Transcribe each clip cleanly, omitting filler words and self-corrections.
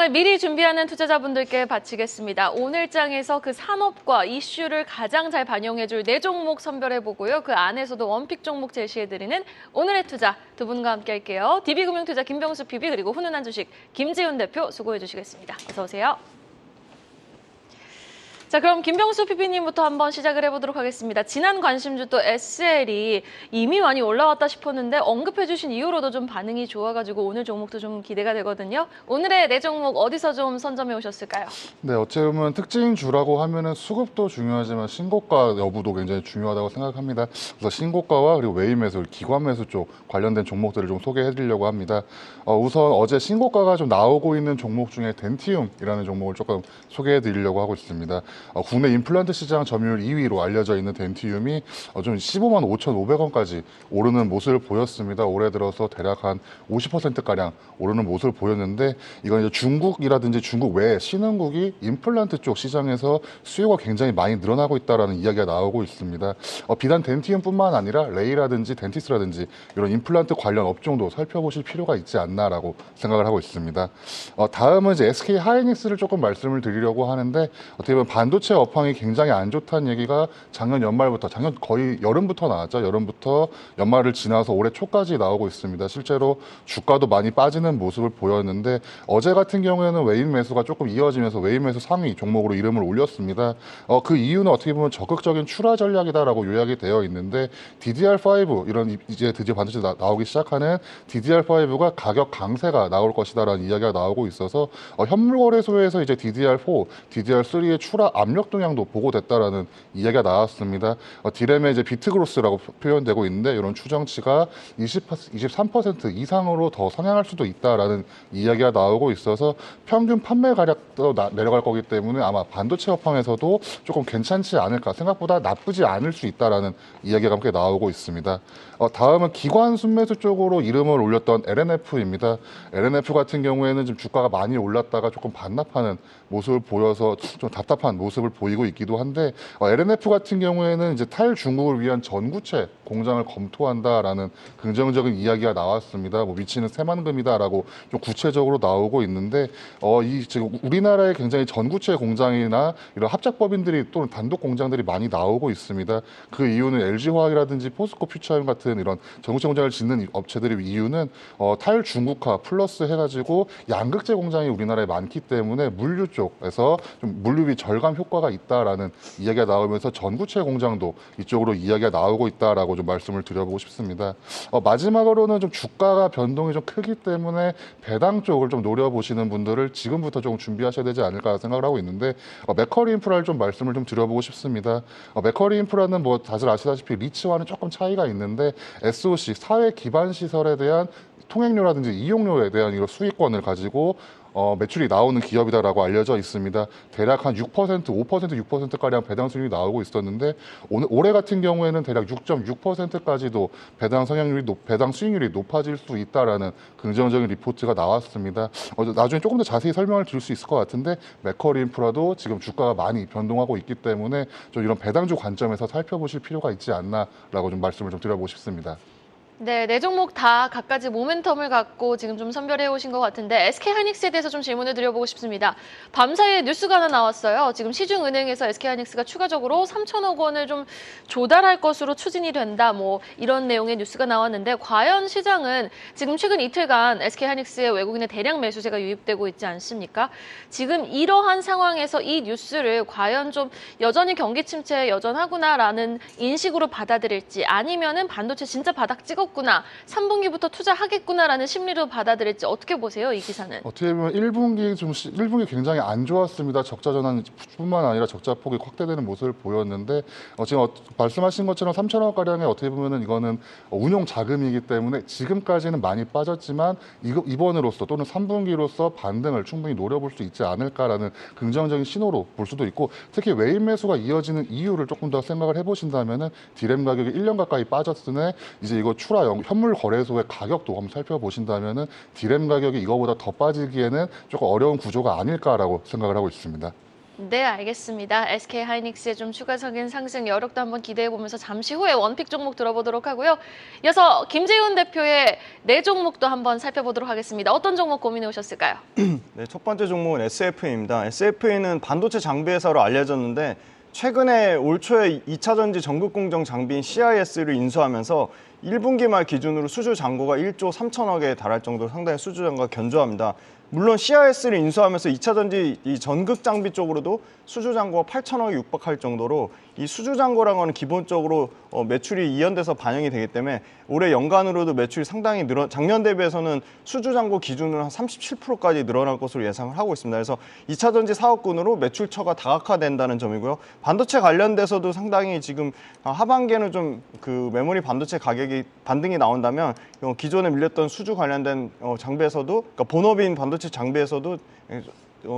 오늘 미리 준비하는 투자자분들께 바치겠습니다. 오늘 장에서 그 산업과 이슈를 가장 잘 반영해줄 4종목 선별해보고요. 그 안에서도 원픽 종목 제시해드리는 오늘의 투자 두 분과 함께 할게요. DB금융투자 김병수 PB 그리고 훈훈한 주식 김지훈 대표 수고해주시겠습니다. 어서 오세요. 자, 그럼 김병수 PB님부터 한번 시작을 해보도록 하겠습니다. 지난 관심주 또 SL이 이미 많이 올라왔다 싶었는데 언급해주신 이후로도 좀 반응이 좋아가지고 오늘 종목도 좀 기대가 되거든요. 오늘의 4종목 어디서 좀 선점해 오셨을까요? 네, 어찌 보면 특징주라고 하면은 수급도 중요하지만 신고가 여부도 굉장히 중요하다고 생각합니다. 그래서 신고가와 그리고 외인 매수, 기관 매수 쪽 관련된 종목들을 좀 소개해드리려고 합니다. 우선 어제 신고가가 좀 나오고 있는 종목 중에 덴티움이라는 종목을 조금 소개해드리려고 하고 있습니다. 국내 임플란트 시장 점유율 2위로 알려져 있는 덴티움이 좀 15만 5,500원까지 오르는 모습을 보였습니다. 올해 들어서 대략 한 50%가량 오르는 모습을 보였는데 이건 이제 중국이라든지 중국 외 신흥국이 임플란트 쪽 시장에서 수요가 굉장히 많이 늘어나고 있다는 이야기가 나오고 있습니다. 비단 덴티움뿐만 아니라 레이라든지 덴티스라든지 이런 임플란트 관련 업종도 살펴보실 필요가 있지 않나라고 생각을 하고 있습니다. 다음은 이제 SK 하이닉스를 조금 말씀을 드리려고 하는데 어떻게 보면 반도체 업황이 굉장히 안 좋다는 얘기가 작년 연말부터, 작년 거의 여름부터 나왔죠. 여름부터 연말을 지나서 올해 초까지 나오고 있습니다. 실제로 주가도 많이 빠지는 모습을 보였는데 어제 같은 경우에는 외인 매수가 조금 이어지면서 외인 매수 상위 종목으로 이름을 올렸습니다. 그 이유는 어떻게 보면 적극적인 출하 전략이다라고 요약이 되어 있는데 DDR5 이런 이제 드디어 반도체 나오기 시작하는 DDR5가 가격 강세가 나올 것이다라는 이야기가 나오고 있어서 현물거래소에서 이제 DDR4, DDR3의 출하 압력 동향도 보고됐다라는 이야기가 나왔습니다. 디램의 이제 비트그로스라고 표현되고 있는데 이런 추정치가 23% 이상으로 더 상향할 수도 있다라는 이야기가 나오고 있어서 평균 판매 가격도 내려갈 거기 때문에 아마 반도체 업황에서도 조금 괜찮지 않을까, 생각보다 나쁘지 않을 수 있다라는 이야기가 함께 나오고 있습니다. 다음은 기관 순매수 쪽으로 이름을 올렸던 LNF입니다. LNF 같은 경우에는 지금 주가가 많이 올랐다가 조금 반납하는 모습을 보여서 좀 답답한 모습을 보이고 있기도 한데 LNF 같은 경우에는 이제 탈중국을 위한 전구체 공장을 검토한다라는 긍정적인 이야기가 나왔습니다. 뭐 위치는 새만금이다라고 좀 구체적으로 나오고 있는데 이 지금 우리나라에 굉장히 전구체 공장이나 이런 합작법인들이 또는 단독 공장들이 많이 나오고 있습니다. 그 이유는 LG화학이라든지 포스코 퓨처엠 같은 이런 전구체 공장을 짓는 업체들의 이유는 탈중국화 플러스 해가지고 양극재 공장이 우리나라에 많기 때문에 물류 쪽에서 좀 물류비 절감 효과가 있다라는 이야기가 나오면서 전구체 공장도 이쪽으로 이야기가 나오고 있다라고 좀 말씀을 드려보고 싶습니다. 마지막으로는 좀 주가가 변동이 좀 크기 때문에 배당 쪽을 좀 노려보시는 분들을 지금부터 조금 준비하셔야 되지 않을까 생각을 하고 있는데 맥커리 인프라를 좀 말씀을 좀 드려보고 싶습니다. 맥커리 인프라는 뭐 다들 아시다시피 리츠와는 조금 차이가 있는데 SOC 사회 기반 시설에 대한 통행료라든지 이용료에 대한 이런 수익권을 가지고 매출이 나오는 기업이다라고 알려져 있습니다. 대략 한 6%, 5%, 6%가량 배당 수익률이 나오고 있었는데 올해 같은 경우에는 대략 6.6%까지도 배당 수익률이 높아질 수 있다라는 긍정적인 리포트가 나왔습니다. 나중에 조금 더 자세히 설명을 드릴 수 있을 것 같은데 맥커리 인프라도 지금 주가가 많이 변동하고 있기 때문에 좀 이런 배당주 관점에서 살펴보실 필요가 있지 않나라고 좀 말씀을 좀 드려보고 싶습니다. 네, 4종목 다 각가지 모멘텀을 갖고 지금 좀 선별해 오신 것 같은데 SK하이닉스에 대해서 좀 질문을 드려보고 싶습니다. 밤사이에 뉴스가 하나 나왔어요. 지금 시중은행에서 SK하이닉스가 추가적으로 3천억 원을 좀 조달할 것으로 추진이 된다. 뭐 이런 내용의 뉴스가 나왔는데 과연 시장은 지금 최근 이틀간 SK하이닉스의 외국인의 대량 매수세가 유입되고 있지 않습니까? 지금 이러한 상황에서 이 뉴스를 과연 좀 여전히 경기 침체 여전하구나라는 인식으로 받아들일지 아니면은 반도체 진짜 바닥 찍었구나 3분기부터 투자하겠구나라는 심리로 받아들일지 어떻게 보세요, 이 기사는? 어떻게 보면 1분기 굉장히 안 좋았습니다. 적자 전환뿐만 아니라 적자 폭이 확대되는 모습을 보였는데 지금 말씀하신 것처럼 3천억 가량의 어떻게 보면은 이거는 운용 자금이기 때문에 지금까지는 많이 빠졌지만 이번으로서 또는 3분기로서 반등을 충분히 노려볼 수 있지 않을까라는 긍정적인 신호로 볼 수도 있고 특히 외인 매수가 이어지는 이유를 조금 더 생각을 해보신다면은 디램 가격이 1년 가까이 빠졌으니 이제 이거 현물 거래소의 가격도 한번 살펴보신다면은 디램 가격이 이거보다 더 빠지기에는 조금 어려운 구조가 아닐까라고 생각을 하고 있습니다. 네, 알겠습니다. SK 하이닉스의 좀 추가적인 상승 여력도 한번 기대해 보면서 잠시 후에 원픽 종목 들어보도록 하고요. 이어서 김재훈 대표의 네 종목도 한번 살펴보도록 하겠습니다. 어떤 종목 고민해 오셨을까요? 네, 첫 번째 종목은 SFA입니다. SFA는 반도체 장비 회사로 알려졌는데 최근에 올 초에 2차 전지 전극 공정 장비인 CIS를 인수하면서 1분기 말 기준으로 수주 잔고가 1조 3천억에 달할 정도로 상당히 수주 잔고가 견조합니다. 물론 CIS를 인수하면서 2차 전지 이 전극 장비 쪽으로도 수주 잔고가 8천억이 육박할 정도로 이 수주 잔고라는 건 기본적으로 매출이 이연돼서 반영이 되기 때문에 올해 연간으로도 매출이 상당히 작년 대비해서는 수주 잔고 기준으로 한 37%까지 늘어날 것으로 예상을 하고 있습니다. 그래서 2차 전지 사업군으로 매출처가 다각화된다는 점이고요. 반도체 관련돼서도 상당히 지금 하반기에는 좀 그 메모리 반도체 가격이 반등이 나온다면 기존에 밀렸던 수주 관련된 장비에서도 그러니까 본업인 반도체 장비에서도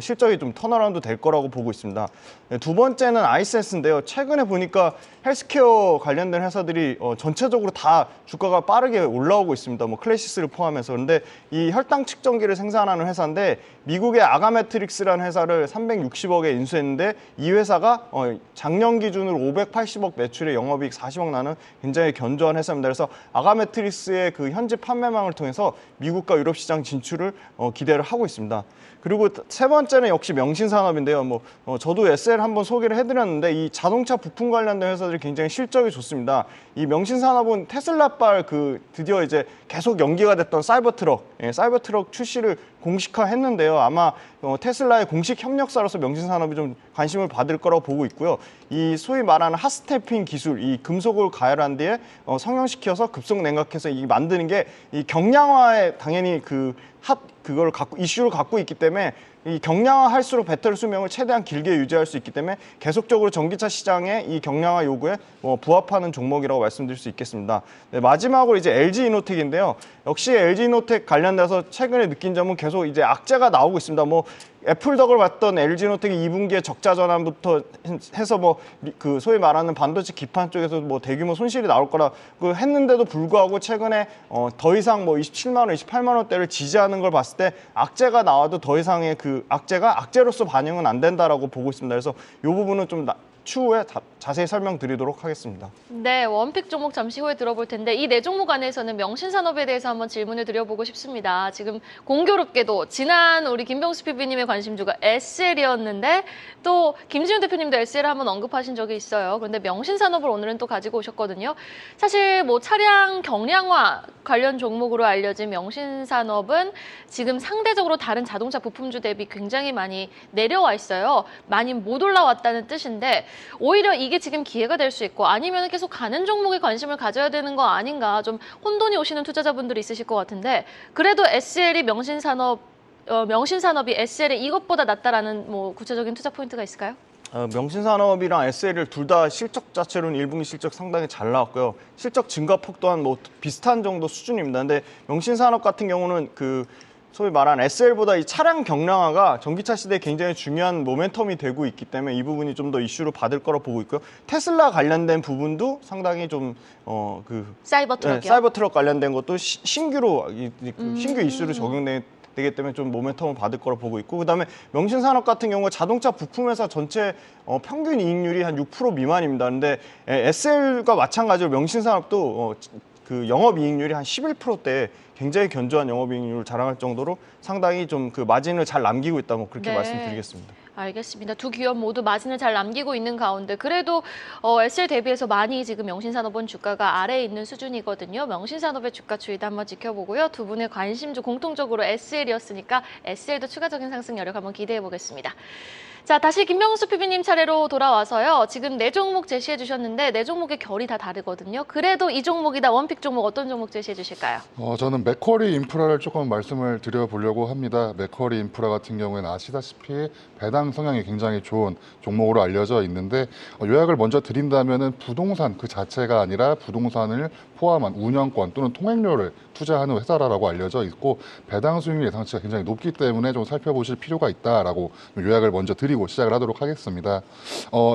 실적이 좀 턴어라운드 될 거라고 보고 있습니다. 네, 두 번째는 아이센스인데요. 최근에 보니까 헬스케어 관련된 회사들이 전체적으로 다 주가가 빠르게 올라오고 있습니다. 뭐 클래시스를 포함해서. 그런데 이 혈당 측정기를 생산하는 회사인데 미국의 아가메트릭스라는 회사를 360억에 인수했는데 이 회사가 작년 기준으로 580억 매출에 영업이익 40억 나는 굉장히 견조한 회사입니다. 그래서 아가메트릭스의 그 현지 판매망을 통해서 미국과 유럽 시장 진출을 기대를 하고 있습니다. 그리고 세 번째는 역시 명신산업인데요. 저도 SL 한번 소개를 해드렸는데 이 자동차 부품 관련된 회사들이 굉장히 실적이 좋습니다. 이 명신산업은 테슬라발 드디어 이제 계속 연기가 됐던 사이버트럭 출시를 공식화했는데요. 아마 테슬라의 공식 협력사로서 명신산업이 좀 관심을 받을 거라고 보고 있고요. 이 소위 말하는 핫스태핑 기술, 이 금속을 가열한 뒤에 성형시켜서 급속 냉각해서 이 만드는 게 이 경량화에 당연히 그걸 이슈를 갖고 있기 때문에 이 경량화할수록 배터리 수명을 최대한 길게 유지할 수 있기 때문에 계속적으로 전기차 시장의 이 경량화 요구에 부합하는 종목이라고 말씀드릴 수 있겠습니다. 네, 마지막으로 이제 LG이노텍인데요. 역시 LG이노텍 관련돼서 최근에 느낀 점은 계속 이제 악재가 나오고 있습니다. 애플 덕을 봤던 LG이노텍이 2분기에 적자 전환부터 해서 소위 말하는 반도체 기판 쪽에서 대규모 손실이 나올 거라고 했는데도 불구하고 최근에 더 이상 27만 원, 28만 원대를 지지하는 걸 봤을 때 악재가 나와도 더 이상의 그 악재가 악재로서 반영은 안 된다라고 보고 있습니다. 그래서 이 부분은 좀 추후에 자세히 설명드리도록 하겠습니다. 네, 원픽 종목 잠시 후에 들어볼 텐데 이 네 종목 안에서는 명신산업에 대해서 한번 질문을 드려보고 싶습니다. 지금 공교롭게도 지난 우리 김병수 PB님의 관심주가 SL이었는데 또 김지훈 대표님도 SL을 한번 언급하신 적이 있어요. 그런데 명신산업을 오늘은 또 가지고 오셨거든요. 사실 차량 경량화 관련 종목으로 알려진 명신산업은 지금 상대적으로 다른 자동차 부품주 대비 굉장히 많이 내려와 있어요. 많이 못 올라왔다는 뜻인데 오히려 이게 지금 기회가 될 수 있고 아니면 계속 가는 종목에 관심을 가져야 되는 거 아닌가 좀 혼돈이 오시는 투자자분들이 있으실 것 같은데 그래도 SL이 명신산업이 SL에 이것보다 낫다라는 구체적인 투자 포인트가 있을까요? 명신산업이랑 SL을 둘 다 실적 자체로는 1분기 실적 상당히 잘 나왔고요. 실적 증가폭 또한 비슷한 정도 수준입니다. 근데 명신산업 같은 경우는 소위 말하는 SL보다 이 차량 경량화가 전기차 시대에 굉장히 중요한 모멘텀이 되고 있기 때문에 이 부분이 좀 더 이슈를 받을 거라 보고 있고요. 테슬라 관련된 부분도 상당히 좀 사이버트럭이요? 네, 사이버트럭 관련된 것도 신규로 신규 이슈로 되기 때문에 좀 모멘텀을 받을 거라 보고 있고 그다음에 명신산업 같은 경우가 자동차 부품회사 전체 평균 이익률이 한 6% 미만입니다. 근데 SL과 마찬가지로 명신산업도 영업이익률이 한 11%대 굉장히 견조한 영업이익률을 자랑할 정도로 상당히 좀 마진을 잘 남기고 있다 그렇게 네. 말씀드리겠습니다. 알겠습니다. 두 기업 모두 마진을 잘 남기고 있는 가운데 그래도 SL 대비해서 많이 지금 명신산업은 주가가 아래에 있는 수준이거든요. 명신산업의 주가 추이도 한번 지켜보고요. 두 분의 관심주 공통적으로 SL이었으니까 SL도 추가적인 상승 여력 한번 기대해 보겠습니다. 자, 다시 김병수 PB님 차례로 돌아와서요. 지금 네 종목 제시해 주셨는데 네 종목의 결이 다 다르거든요. 그래도 이 종목이다 원픽 종목 어떤 종목 제시해 주실까요? 저는 맥쿼리 인프라를 조금 말씀을 드려보려고 합니다. 맥쿼리 인프라 같은 경우에는 아시다시피 배당 성향이 굉장히 좋은 종목으로 알려져 있는데 요약을 먼저 드린다면은 부동산 그 자체가 아니라 부동산을 포함한 운영권 또는 통행료를 투자하는 회사라고 알려져 있고 배당 수익률 예상치가 굉장히 높기 때문에 좀 살펴보실 필요가 있다라고 요약을 먼저 드리고 시작을 하도록 하겠습니다.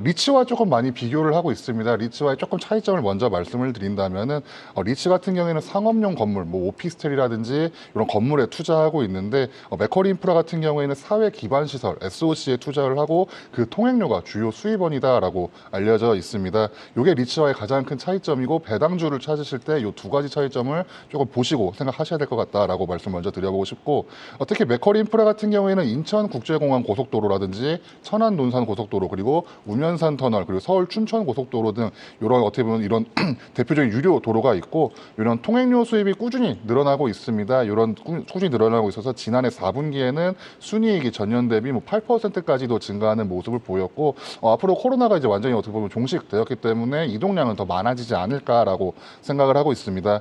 리츠와 조금 많이 비교를 하고 있습니다. 리츠와의 조금 차이점을 먼저 말씀을 드린다면은 리츠 같은 경우에는 상업용 건물, 오피스 오피스텔이라든지 이런 건물에 투자하고 있는데 맥쿼리 인프라 같은 경우에는 사회 기반 시설 SOC에 투자를 하고 그 통행료가 주요 수입원이다라고 알려져 있습니다. 이게 리츠와의 가장 큰 차이점이고 배당주를 찾으실 때 이 두 가지 차이점을 조금 보시고 생각하셔야 될 것 같다라고 말씀 먼저 드려보고 싶고 특히 맥쿼리 인프라 같은 경우에는 인천국제공항 고속도로라든지 천안 논산 고속도로 그리고 우면산 터널 그리고 서울 춘천 고속도로 등 이런 어떻게 보면 이런 대표적인 유료 도로가 있고 이런 통행료 수입이 꾸준히 늘어나고 있습니다. 이런 꾸준히 늘어나고 있어서 지난해 4분기에는 순이익이 전년 대비 8%까지도 증가하는 모습을 보였고 앞으로 코로나가 이제 완전히 어떻게 보면 종식되었기 때문에 이동량은 더 많아지지 않을까라고 생각을 하고 있습니다.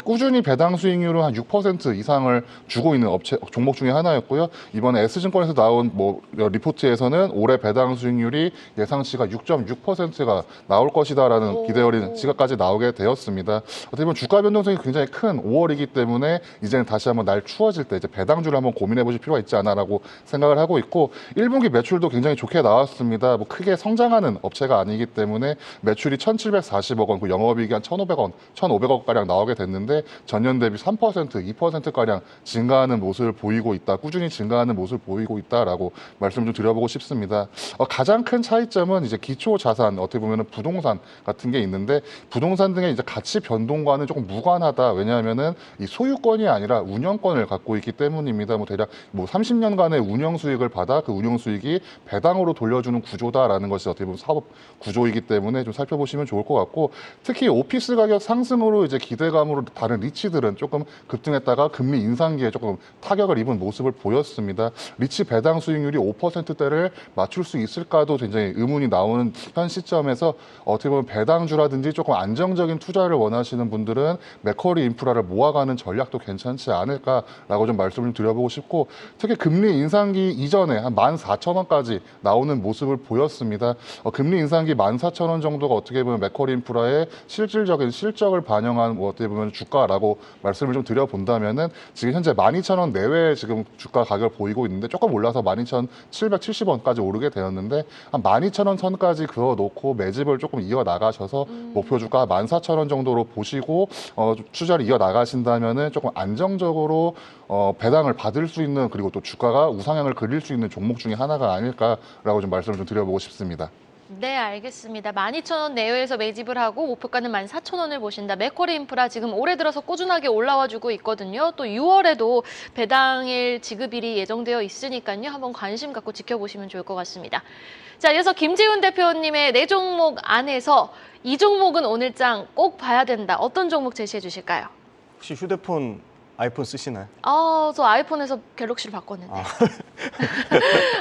꾸준히 배당 수익률은 한 6% 이상을 주고 있는 종목 중에 하나였고요. 이번에 S증권에서 나온 리포트에서는 올해 배당 수익률이 예상치가 6.6%가 나올 것이다라는 기대 어린 시각까지 나오게 되었습니다. 어떻게 보면 주가 변동성이 굉장히 큰 5월이기 때문에 이제는 다시 한번 날 추워질 때 이제 배당주를 한번 고민해 보실 필요가 있지 않나라고 생각을 하고 있고 1분기 매출도 굉장히 좋게 나왔습니다. 크게 성장하는 업체가 아니기 때문에 매출이 1,740억 원, 그 영업이익이 한 1,500억 가량 나오게 됐는데 전년 대비 3%, 2%가량 증가하는 모습을 보이고 있다. 꾸준히 증가하는 모습을 보이고 있다라고 말씀 좀 드려보고 싶습니다. 가장 큰 차이점은 이제 기초 자산, 어떻게 보면 부동산 같은 게 있는데 부동산 등의 이제 가치 변동과는 조금 무관하다. 왜냐하면은 이 소유권이 아니라 운영권을 갖고 있기 때문입니다. 대략 30년간의 운영 수익을 받아 그 운영 수익이 배당으로 돌려주는 구조다라는 것이 어떻게 보면 사업 구조이기 때문에 좀 살펴보시면 좋을 것 같고 특히 오피스 가격 상승으로 이제 기대감으로 다른 리츠들은 조금 급등했다가 금리 인상기에 조금 타격을 입은 모습을 보였습니다. 리츠 배당 수익률이 5%대를 맞출 수 있을까도 굉장히 의문이 나오는 현 시점에서 어떻게 보면 배당주라든지 조금 안정적인 투자를 원하시는 분들은 맥쿼리 인프라를 모아가는 전략도 괜찮지 않을까라고 좀 말씀을 드려보고 싶고 특히 금리 인상기 이전에 한 14,000원까지 나오는 모습을 보였습니다. 금리 인상기 14,000원 정도가 어떻게 보면 맥쿼리 인프라의 실질적인 실적을 반영한 어떻게 보면 주가라고 말씀을 좀 드려본다면은 지금 현재 12,000원 내외에 지금 주가 가격을 보이고 있는데 조금 올라서 12,770원까지 오르게 되었는데 한 12,000원 선까지 그어놓고 매집을 조금 이어 나가셔서 목표 주가 14,000원 정도로 보시고 투자를 이어 나가신다면은 조금 안정적으로 배당을 받을 수 있는 그리고 또 주가가 우상향을 그릴 수 있는 종목 중에 하나가 아닐까라고 좀 말씀을 좀 드려보고 싶습니다. 네, 알겠습니다. 12,000원 내외에서 매집을 하고 목표가는 14,000원을 보신다. 맥쿼리 인프라 지금 올해 들어서 꾸준하게 올라와주고 있거든요. 또 6월에도 배당일 지급일이 예정되어 있으니까요. 한번 관심 갖고 지켜보시면 좋을 것 같습니다. 자, 이어서 김지훈 대표님의 4종목 안에서 이 종목은 오늘장 꼭 봐야 된다. 어떤 종목 제시해 주실까요? 혹시 휴대폰 아이폰 쓰시나요? 저 아이폰에서 갤럭시를 바꿨는데.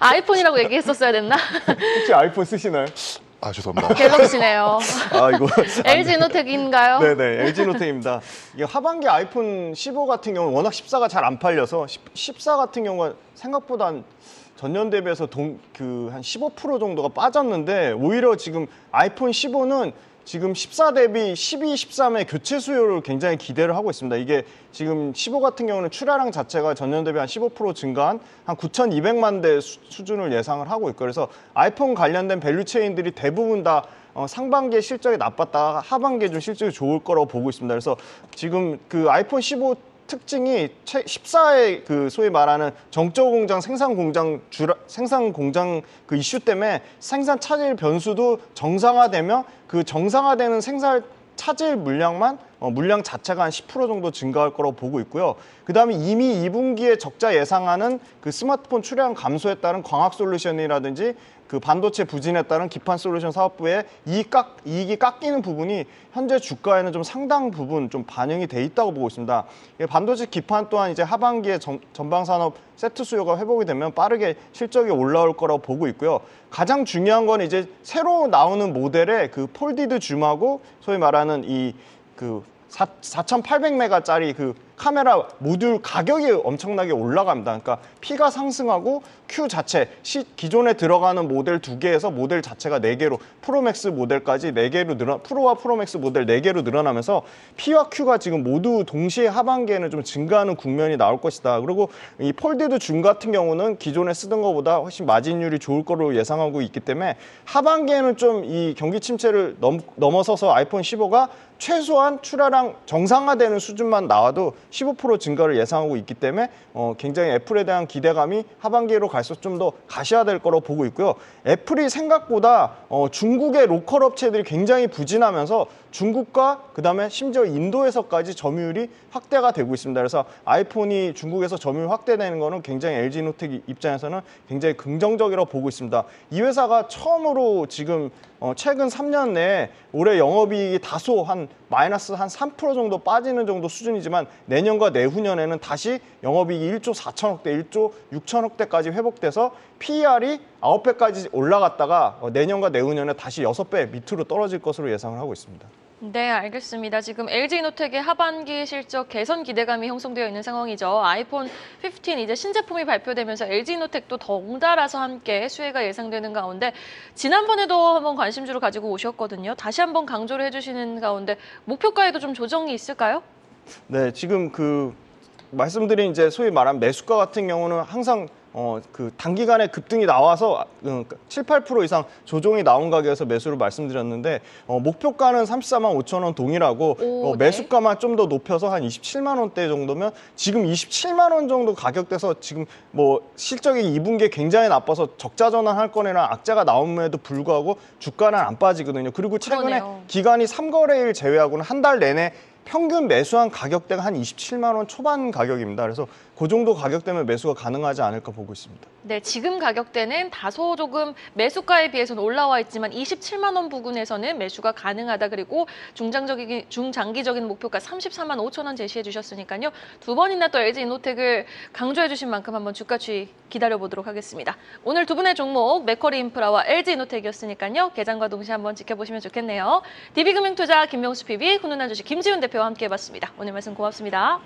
아이폰이라고 얘기했었어야 됐나? 혹시 아이폰 쓰시나요? 죄송합니다. 갤럭시네요. 이거 LG노텍인가요? 네네, LG노텍입니다. 이게 하반기 아이폰 15 같은 경우는 워낙 14가 잘 안 팔려서 14 같은 경우가 생각보다 전년 대비해서 한 15% 정도가 빠졌는데 오히려 지금 아이폰 15는 지금 14 대비 12, 13의 교체 수요를 굉장히 기대를 하고 있습니다. 이게 지금 15 같은 경우는 출하량 자체가 전년 대비 한 15% 증가한 한 9,200만 대 수준을 예상을 하고 있고 그래서 아이폰 관련된 밸류체인들이 대부분 다 상반기에 실적이 나빴다가 하반기에 좀 실적이 좋을 거라고 보고 있습니다. 그래서 지금 그 아이폰 15 특징이 14의 그 소위 말하는 정적 공장, 생산 공장 그 이슈 때문에 생산 차질 변수도 정상화되며 그 정상화되는 생산 차질 물량만 물량 자체가 한 10% 정도 증가할 거라고 보고 있고요. 그다음에 이미 2분기에 적자 예상하는 그 스마트폰 출하량 감소에 따른 광학솔루션이라든지 그 반도체 부진에 따른 기판솔루션 사업부의 이익이 깎이는 부분이 현재 주가에는 좀 상당 부분 좀 반영이 돼 있다고 보고 있습니다. 반도체 기판 또한 이제 하반기에 전방산업 세트 수요가 회복이 되면 빠르게 실적이 올라올 거라고 보고 있고요. 가장 중요한 건 이제 새로 나오는 모델의 그 폴디드 줌하고 소위 말하는 이 그 4,800메가짜리 그 카메라 모듈 가격이 엄청나게 올라갑니다. 그러니까 P가 상승하고 Q 자체, 기존에 들어가는 모델 2개에서 모델 자체가 4개로 프로맥스 모델까지 4개로 프로와 프로맥스 모델 4개로 늘어나면서 P와 Q가 지금 모두 동시에 하반기에는 좀 증가하는 국면이 나올 것이다. 그리고 이 폴디드 줌 같은 경우는 기존에 쓰던 것보다 훨씬 마진율이 좋을 거로 예상하고 있기 때문에 하반기에는 좀 이 경기 침체를 넘어서서 아이폰 15가 최소한 출하량 정상화되는 수준만 나와도 15% 증가를 예상하고 있기 때문에 굉장히 애플에 대한 기대감이 하반기로 갈수록 좀 더 가시화될 거로 보고 있고요. 애플이 생각보다 중국의 로컬 업체들이 굉장히 부진하면서 중국과 그다음에 심지어 인도에서까지 점유율이 확대가 되고 있습니다. 그래서 아이폰이 중국에서 점유율 확대되는 거는 굉장히 LG노텍 입장에서는 굉장히 긍정적이라고 보고 있습니다. 이 회사가 처음으로 지금 최근 3년 내에 올해 영업이익이 다소 한 마이너스 한 3% 정도 빠지는 정도 수준이지만 내년과 내후년에는 다시 영업이익이 1조 4천억 대, 1조 6천억 대까지 회복돼서 PER이 9배까지 올라갔다가 내년과 내후년에 다시 6배 밑으로 떨어질 것으로 예상을 하고 있습니다. 네, 알겠습니다. 지금 LG노텍의 하반기 실적 개선 기대감이 형성되어 있는 상황이죠. 아이폰 15 이제 신제품이 발표되면서 LG노텍도 덩달아서 함께 수혜가 예상되는 가운데 지난번에도 한번 관심주를 가지고 오셨거든요. 다시 한번 강조를 해주시는 가운데 목표가에도 좀 조정이 있을까요? 네, 지금 말씀드린 이제 소위 말하는 매수가 같은 경우는 항상 단기간에 급등이 나와서 7, 8% 이상 조정이 나온 가격에서 매수를 말씀드렸는데 목표가는 34만 5천 원 동일하고 오, 네. 매수가만 좀 더 높여서 한 27만 원대 정도면 지금 27만 원 정도 가격대에서 지금 실적이 2분기에 굉장히 나빠서 적자 전환할 거나 악재가 나옴에도 불구하고 주가는 안 빠지거든요. 그리고 최근에 그러네요. 기간이 3거래일 제외하고는 한 달 내내 평균 매수한 가격대가 한 27만 원 초반 가격입니다. 그래서 그 정도 가격대면 매수가 가능하지 않을까 보고 있습니다. 네, 지금 가격대는 다소 조금 매수가에 비해서는 올라와 있지만 27만 원 부근에서는 매수가 가능하다. 그리고 중장기적인 목표가 34만 5천 원 제시해 주셨으니까요. 두 번이나 또 LG노텍을 강조해 주신 만큼 한번 주가 추이 기다려보도록 하겠습니다. 오늘 두 분의 종목 맥쿼리 인프라와 LG노텍이었으니까요. 개장과 동시에 한번 지켜보시면 좋겠네요. DB금융투자 김명수 PB, 훈훈한 주식 김지훈 대표와 함께 해봤습니다. 오늘 말씀 고맙습니다.